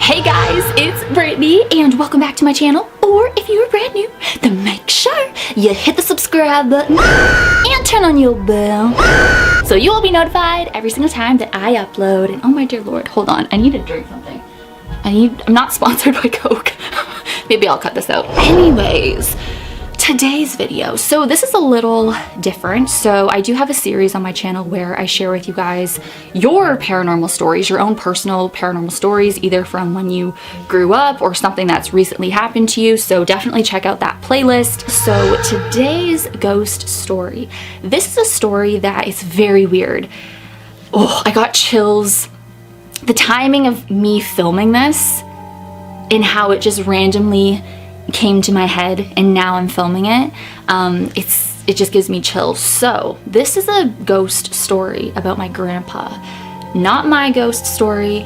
Hey guys, it's Brittany and welcome back to my channel. Or if you're brand new, then make sure you hit the subscribe button and turn on your bell so you will be notified every single time that I upload. And oh my dear Lord, hold on, I need to drink something. I'm not sponsored by Coke. Maybe I'll cut this out. Anyways, today's video, so this is a little different. So I do have a series on my channel where I share with you guys your paranormal stories, your own personal paranormal stories, either from when you grew up or something that's recently happened to you. So definitely check out that playlist. So today's ghost story, this is a story that is very weird. Oh, I got chills. The timing of me filming this and how it just randomly came to my head and now I'm filming it, it just gives me chills. So this is a ghost story about my grandpa. Not my ghost story,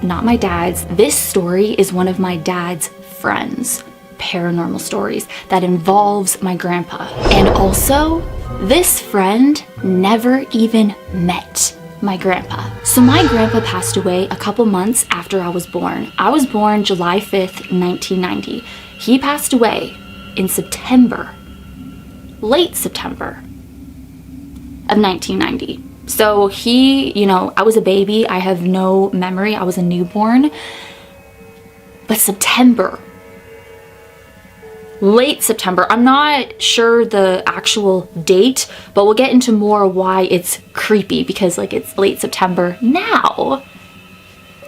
not my dad's. This story is one of my dad's friends' paranormal stories that involves my grandpa. And also, this friend never even met my grandpa. So my grandpa passed away a couple months after I was born. I was born July 5th, 1990. He passed away in September, late September of 1990. So I was a baby. I have no memory. I was a newborn. But September, late September, I'm not sure the actual date, but we'll get into more why it's creepy because it's late September now.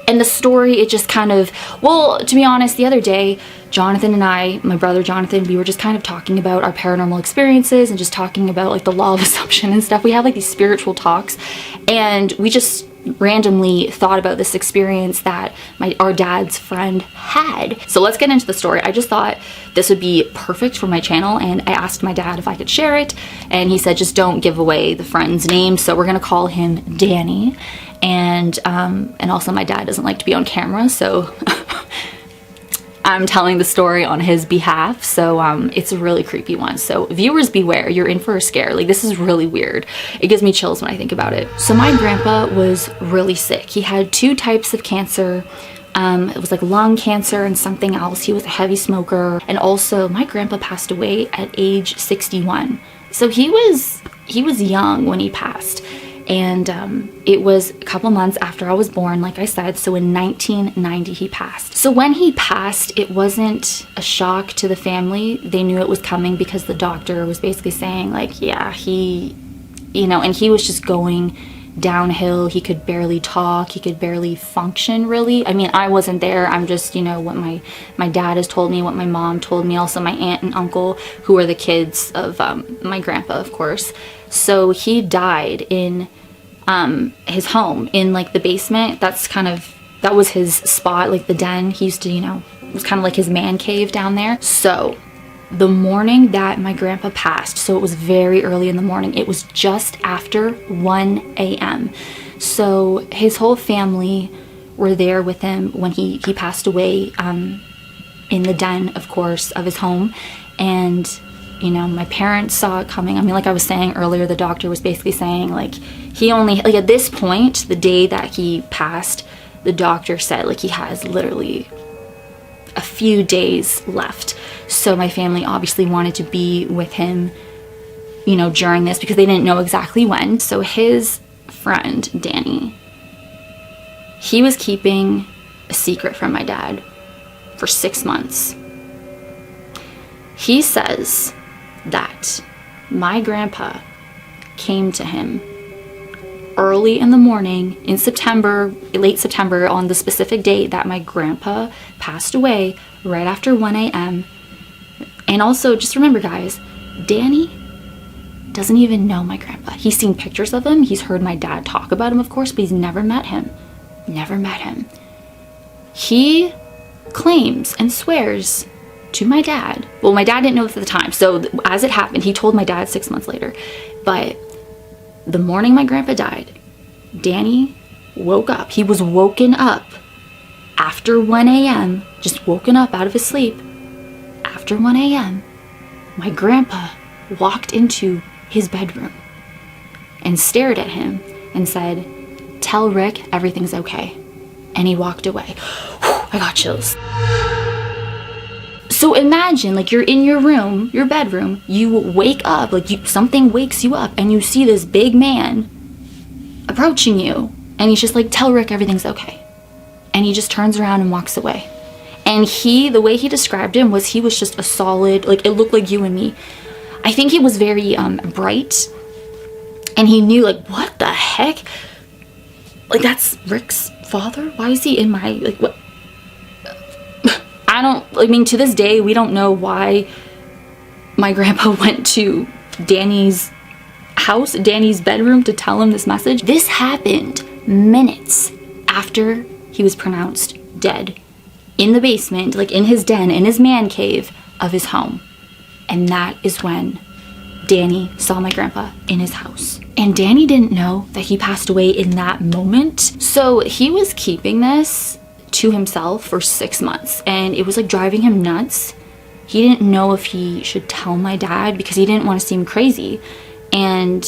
And the story, it just kind of, well, to be honest, the other day, Jonathan and I, my brother Jonathan, we were just kind of talking about our paranormal experiences and just talking about the law of assumption and stuff. We have these spiritual talks and we just randomly thought about this experience that our dad's friend had. So let's get into the story. I just thought this would be perfect for my channel and I asked my dad if I could share it and he said just don't give away the friend's name, so we're gonna call him Danny. And also my dad doesn't like to be on camera, so I'm telling the story on his behalf. So it's a really creepy one. So viewers beware, you're in for a scare. This is really weird. It gives me chills when I think about it. So my grandpa was really sick. He had 2 types of cancer. It was lung cancer and something else. He was a heavy smoker. And also my grandpa passed away at age 61. So he was young when he passed. And it was a couple months after I was born, like I said, so in 1990 he passed. So when he passed, it wasn't a shock to the family. They knew it was coming because the doctor was basically saying yeah, he, and he was just going downhill. He could barely talk, he could barely function really. I mean, I wasn't there. I'm just, what my dad has told me, what my mom told me, also my aunt and uncle, who are the kids of my grandpa, of course. So he died in his home in the basement. That was his spot, the den. He used to, it was kind of his man cave down there. So the morning that my grandpa passed, so it was very early in the morning, it was just after 1 a.m. So his whole family were there with him when he passed away in the den, of course, of his home. And my parents saw it coming. I mean, like I was saying earlier, the doctor was basically saying he only, at this point, the day that he passed, the doctor said he has literally a few days left. So my family obviously wanted to be with him, during this because they didn't know exactly when. So his friend, Danny, he was keeping a secret from my dad for 6 months. He says that my grandpa came to him early in the morning in September, late September, on the specific date that my grandpa passed away, right after 1 a.m. And also, just remember guys, Danny doesn't even know my grandpa. He's seen pictures of him, he's heard my dad talk about him, of course, but he's never met him. Never met him. He claims and swears to my dad. Well, my dad didn't know this at the time. So as it happened, he told my dad 6 months later. But the morning my grandpa died, Danny woke up. He was woken up after 1 a.m., just woken up out of his sleep. After 1 a.m., my grandpa walked into his bedroom and stared at him and said, "Tell Rick everything's okay." And he walked away. I got chills. So imagine, like, you're in your room, your bedroom, you wake up, like, something wakes you up, and you see this big man approaching you, and he's just like, tell Rick everything's okay. And he just turns around and walks away. And the way he described him was he was just a solid, like, it looked like you and me. I think he was very bright, and he knew, like, what the heck? Like, that's Rick's father? Why is he in my, like, what? I mean, to this day, we don't know why my grandpa went to Danny's house, Danny's bedroom, to tell him this message. This happened minutes after he was pronounced dead in the basement, like in his den, in his man cave of his home. And that is when Danny saw my grandpa in his house. And Danny didn't know that he passed away in that moment. So he was keeping this to himself for 6 months, and it was like driving him nuts. He didn't know if he should tell my dad because he didn't want to seem crazy. And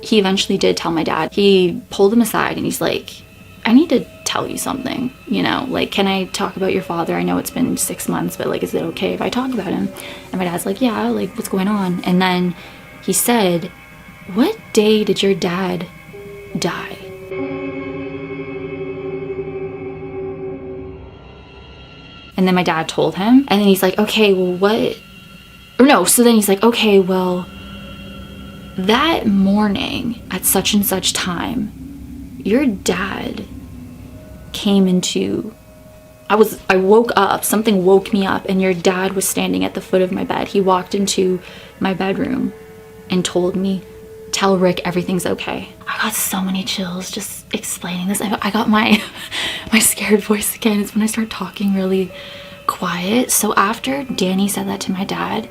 he eventually did tell my dad. He pulled him aside and he's like, I need to tell you something, you know, like, can I talk about your father? I know it's been 6 months, but like, is it okay if I talk about him? And my dad's like, yeah, like, what's going on? And then he said, what day did your dad die? And then my dad told him, and then he's like, okay, well, what? Or no, so then he's like, okay, well, that morning at such and such time, your dad came into, I woke up, something woke me up, and your dad was standing at the foot of my bed. He walked into my bedroom and told me, tell Rick everything's okay. I got so many chills just explaining this. I got my scared voice again. It's when I start talking really quiet. So after Danny said that to my dad,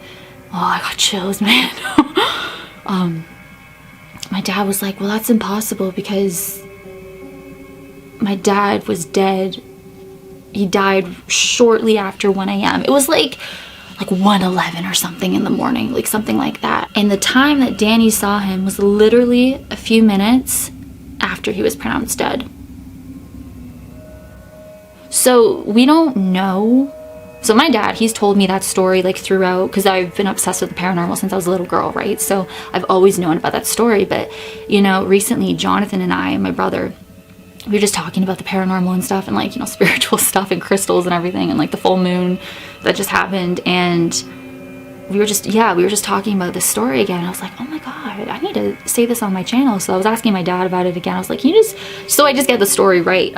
oh, I got chills, man. My dad was like, well, that's impossible because my dad was dead. He died shortly after 1 a.m. It was like 1:11 or something in the morning, like something like that. And the time that Danny saw him was literally a few minutes after he was pronounced dead. So we don't know. So my dad, he's told me that story like throughout, because I've been obsessed with the paranormal since I was a little girl, right? So I've always known about that story. But, you know, recently Jonathan and I and my brother, we were just talking about the paranormal and stuff, and like, you know, spiritual stuff and crystals and everything, and like the full moon that just happened. And we were just talking about this story again. I was like, oh my God, I need to say this on my channel. So I was asking my dad about it again. I was like, so I just get the story right.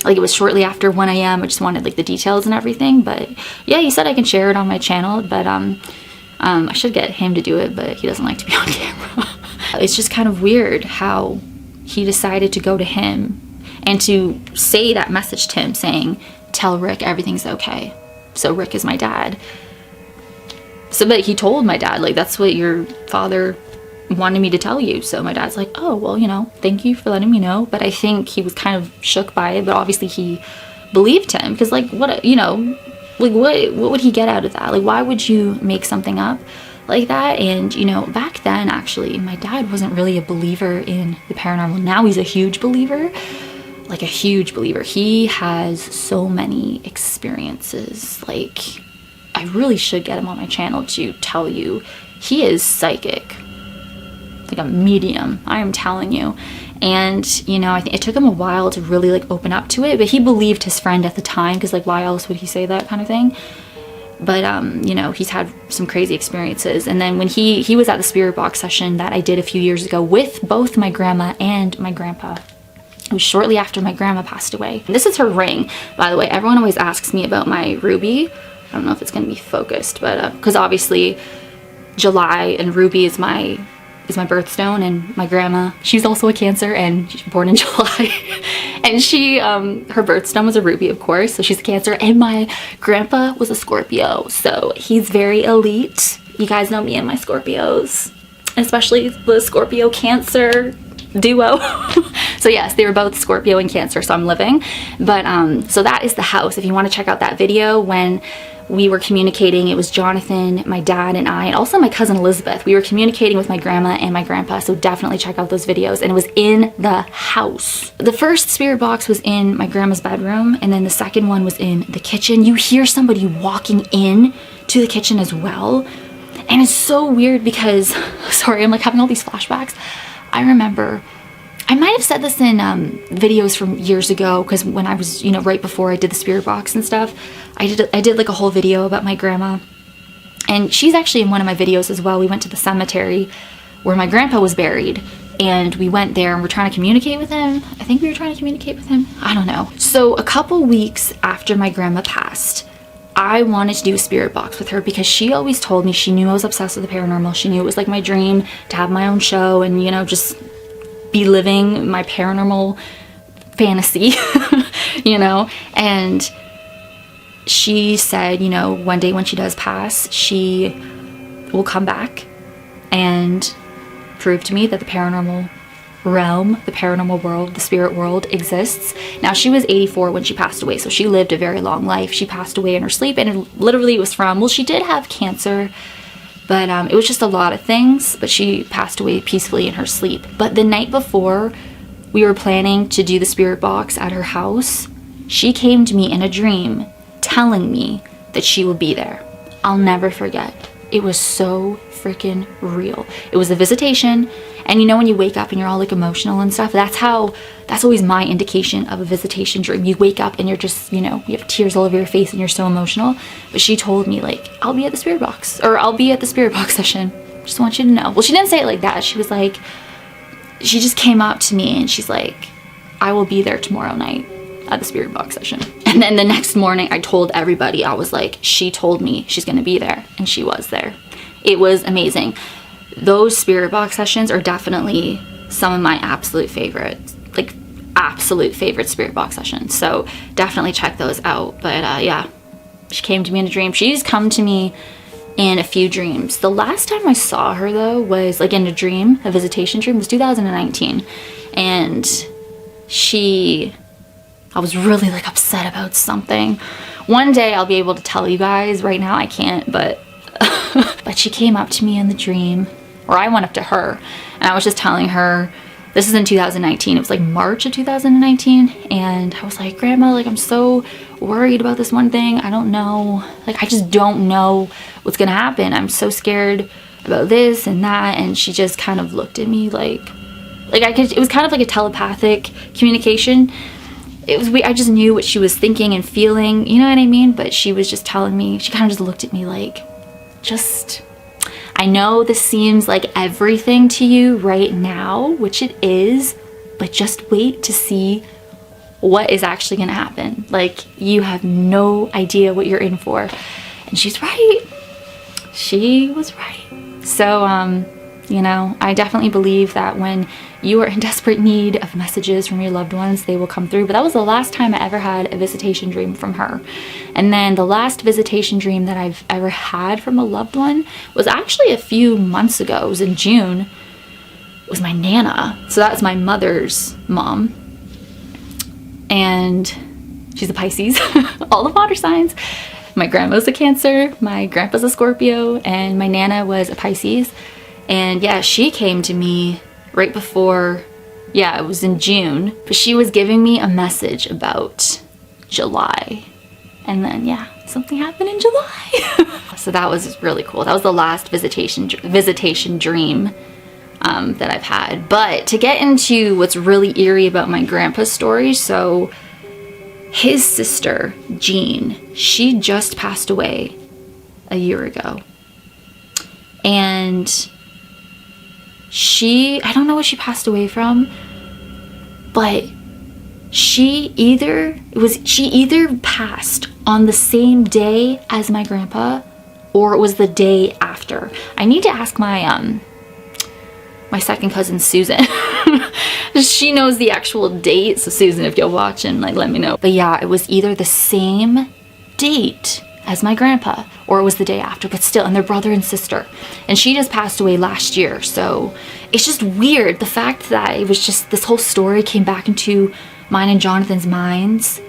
Like, it was shortly after 1 a.m. I just wanted like the details and everything. But yeah, he said I can share it on my channel, but I should get him to do it, but he doesn't like to be on camera. It's just kind of weird how he decided to go to him and to say that message to him saying, tell Rick everything's okay. So Rick is my dad. So, but he told my dad, like, that's what your father wanted me to tell you. So my dad's like, oh, well, you know, thank you for letting me know. But I think he was kind of shook by it, but obviously he believed him, because like, what, you know, like what would he get out of that? Like, why would you make something up like that? And, you know, back then, actually, my dad wasn't really a believer in the paranormal. Now he's a huge believer, like a huge believer. He has so many experiences. Like, I really should get him on my channel to tell you, he is psychic, like a medium, I am telling you. And, you know, I think it took him a while to really like open up to it, but he believed his friend at the time, because like, why else would he say that kind of thing? But you know, he's had some crazy experiences. And then when he was at the spirit box session that I did a few years ago with both my grandma and my grandpa. It was shortly after my grandma passed away. This is her ring, by the way. Everyone always asks me about my ruby. I don't know if it's going to be focused, but because obviously July and ruby is my birthstone, and my grandma, she's also a Cancer, and she's born in July. And she her birthstone was a ruby, of course, so she's a Cancer. And my grandpa was a Scorpio, so he's very elite. You guys know me and my Scorpios, especially the Scorpio Cancer duo. So yes, they were both Scorpio and Cancer, so I'm living. But so that is the house. If you want to check out that video when we were communicating, it was Jonathan, my dad, and I, and also my cousin Elizabeth. We were communicating with my grandma and my grandpa, so definitely check out those videos. And it was in the house. The first spirit box was in my grandma's bedroom, and then the second one was in the kitchen. You hear somebody walking in to the kitchen as well. And it's so weird because, sorry, I'm like having all these flashbacks. I remember, I might have said this in videos from years ago, because when I was, you know, right before I did the spirit box and stuff, I did like a whole video about my grandma. And she's actually in one of my videos as well. We went to the cemetery where my grandpa was buried, and we went there and we're trying to communicate with him. I think we were trying to communicate with him. I don't know. So a couple weeks after my grandma passed, I wanted to do a spirit box with her because she always told me, she knew I was obsessed with the paranormal. She knew it was like my dream to have my own show and, you know, just be living my paranormal fantasy, you know. And she said, you know, one day when she does pass, she will come back and prove to me that the paranormal realm, the paranormal world, the spirit world exists. Now, she was 84 when she passed away, so she lived a very long life. She passed away in her sleep, and it literally was from, well, she did have cancer, but it was just a lot of things, but she passed away peacefully in her sleep. But the night before we were planning to do the spirit box at her house, she came to me in a dream telling me that she would be there. I'll never forget. It was so freaking real. It was a visitation, and you know when you wake up and you're all like emotional and stuff, that's always my indication of a visitation dream. You wake up and you're just, you know, you have tears all over your face and you're so emotional. But she told me, like, I'll be at the spirit box, or I'll be at the spirit box session. Just want you to know. Well, she didn't say it like that. She was like, she just came up to me and she's like, I will be there tomorrow night at the spirit box session. And then the next morning I told everybody, I was like, she told me she's gonna be there, and she was there. It was amazing. Those spirit box sessions are definitely some of my absolute favorites, like absolute favorite spirit box sessions. So definitely check those out. But yeah, she came to me in a dream. She's come to me in a few dreams. The last time I saw her though was like in a dream, a visitation dream, was 2019. And I was really like upset about something. One day I'll be able to tell you guys. Right now I can't, but but she came up to me in the dream, or I went up to her, and I was just telling her, this is in 2019, it was like March of 2019, and I was like, Grandma, like, I'm so worried about this one thing. I don't know, like, I just don't know what's gonna happen. I'm so scared about this and that. And she just kind of looked at me like it was kind of like a telepathic communication. I just knew what she was thinking and feeling, you know what I mean? But she was just telling me, she kind of just looked at me like, I know this seems like everything to you right now, which it is, but just wait to see what is actually gonna happen. Like, you have no idea what you're in for. And she's right. She was right. So, you know, I definitely believe that when you are in desperate need of messages from your loved ones, they will come through. But that was the last time I ever had a visitation dream from her. And then the last visitation dream that I've ever had from a loved one was actually a few months ago. It was in June. It was my Nana. So that's my mother's mom. And she's a Pisces. All the water signs. My grandma's a Cancer, my grandpa's a Scorpio, and my Nana was a Pisces. And yeah, she came to me right before, yeah, it was in June, but she was giving me a message about July. And then, yeah, something happened in July. So that was really cool. That was the last visitation dream that I've had. But to get into what's really eerie about my grandpa's story, so his sister, Jean, she just passed away a year ago. And I don't know what she passed away from, but she either passed on the same day as my grandpa, or it was the day after. I need to ask my my second cousin Susan. She knows the actual date, so Susan, if you're watching, like, let me know. But yeah, it was either the same date as my grandpa, or it was the day after, but still, and they're brother and sister. And she just passed away last year, so it's just weird. The fact that it was just, this whole story came back into mine and Jonathan's minds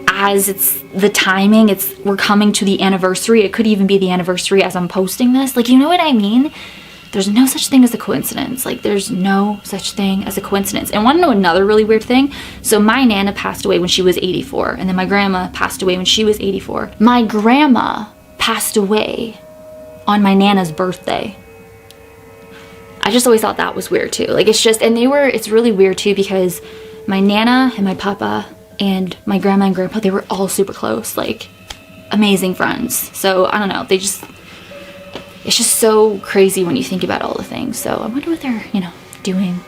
as it's the timing, we're coming to the anniversary. It could even be the anniversary as I'm posting this. Like, you know what I mean? There's no such thing as a coincidence. Like, there's no such thing as a coincidence. And want to know another really weird thing? So my Nana passed away when she was 84, and then my grandma passed away when she was 84. My grandma passed away on my Nana's birthday. I just always thought that was weird too. Like, it's just, and it's really weird too, because my Nana and my papa and my grandma and grandpa, they were all super close, like amazing friends. So I don't know, it's just so crazy when you think about all the things. So I wonder what they're, doing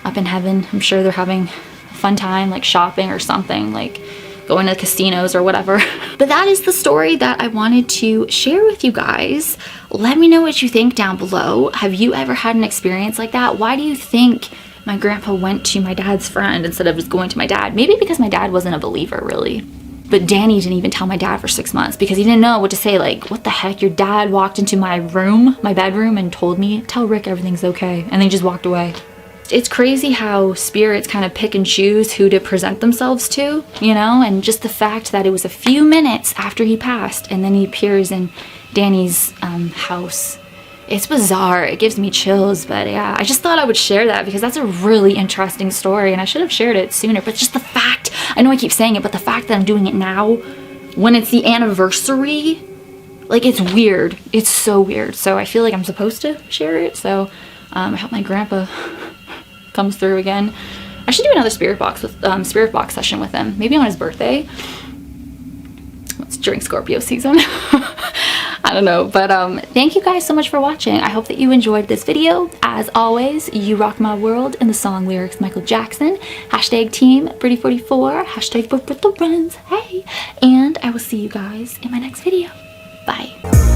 up in heaven. I'm sure they're having a fun time, like shopping or something, like going to casinos or whatever. But that is the story that I wanted to share with you guys. Let me know what you think down below. Have you ever had an experience like that? Why do you think my grandpa went to my dad's friend instead of just going to my dad? Maybe because my dad wasn't a believer, really. But Danny didn't even tell my dad for 6 months because he didn't know what to say. Like, what the heck? Your dad walked into my room, my bedroom, and told me, tell Rick everything's okay. And then he just walked away. It's crazy how spirits kind of pick and choose who to present themselves to, and just the fact that it was a few minutes after he passed and then he appears in Danny's house. It's bizarre. It gives me chills, but yeah, I just thought I would share that because that's a really interesting story and I should have shared it sooner. But just the fact, I know I keep saying it, but the fact that I'm doing it now when it's the anniversary, like, it's weird. It's so weird. So I feel like I'm supposed to share it. So I hope my grandpa comes through again. I should do another spirit box session with him, maybe on his birthday. It's during Scorpio season. I don't know, but thank you guys so much for watching. I hope that you enjoyed this video. As always, you rock my world in the song lyrics Michael Jackson. Hashtag team Pretty44, hashtag book with the runs. Hey, and I will see you guys in my next video. Bye.